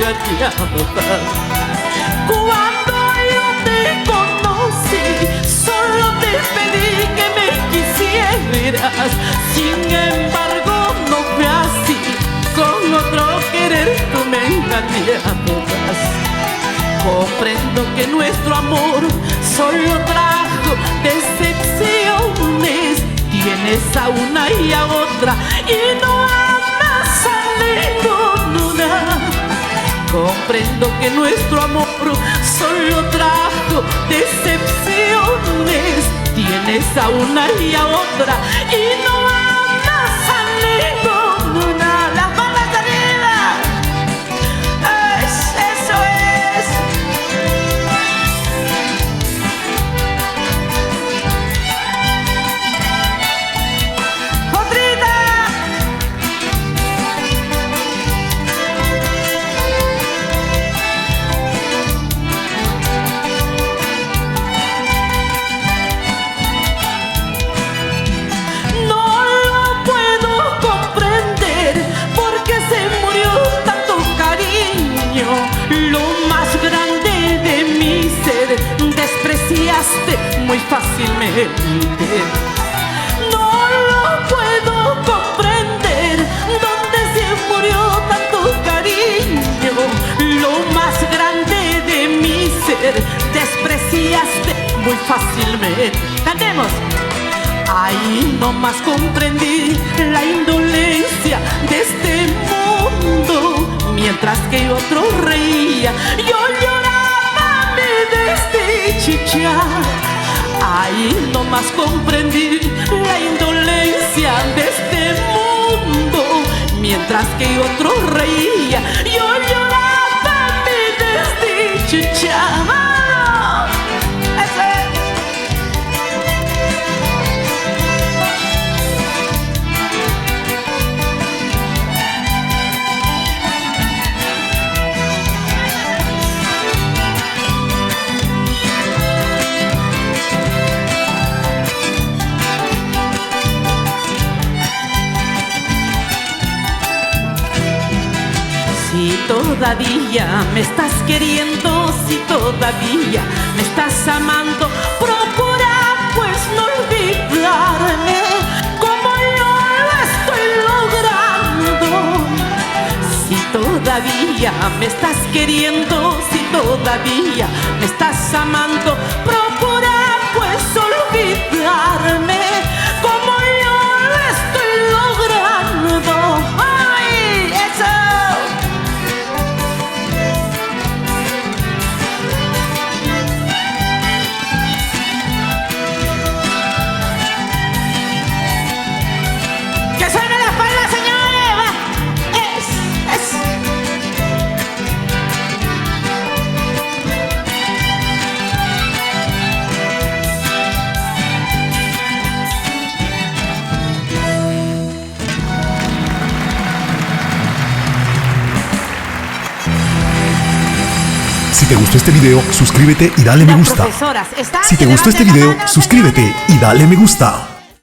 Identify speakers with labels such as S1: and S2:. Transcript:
S1: engañaba. Cuando yo te conocí, solo te pedí que me quisieras. Sin embargo, no fue así. Con otro querer tú me engañabas. Comprendo que nuestro amor solo trajo decepciones. Tienes a una y a otra y no amas a ninguna. Comprendo que nuestro amor solo trajo decepciones. Tienes a una y a otra y no amas a ninguna. Las manos arriba. Eso es. ¡Otrita! Muy fácilmente. No lo puedo comprender. ¿Dónde se murió tanto cariño? Lo más grande de mi ser despreciaste muy fácilmente. Cantemos. Ahí nomás comprendí la indolencia de este mundo. Mientras que otro reía, yo lloraba mi desdicha. Ahí nomás comprendí la indolencia de este mundo. Mientras que otro reía, yo lloraba mi desdicha. Si todavía me estás queriendo, si todavía me estás amando, procura pues no olvidarme como yo lo estoy logrando. Si todavía me estás queriendo, si todavía me estás amando, procura pues olvidarme como yo lo estoy logrando. ¡Ay, eso!
S2: Si te gustó este video, suscríbete y dale me gusta. Si te gustó este video, suscríbete y dale me gusta.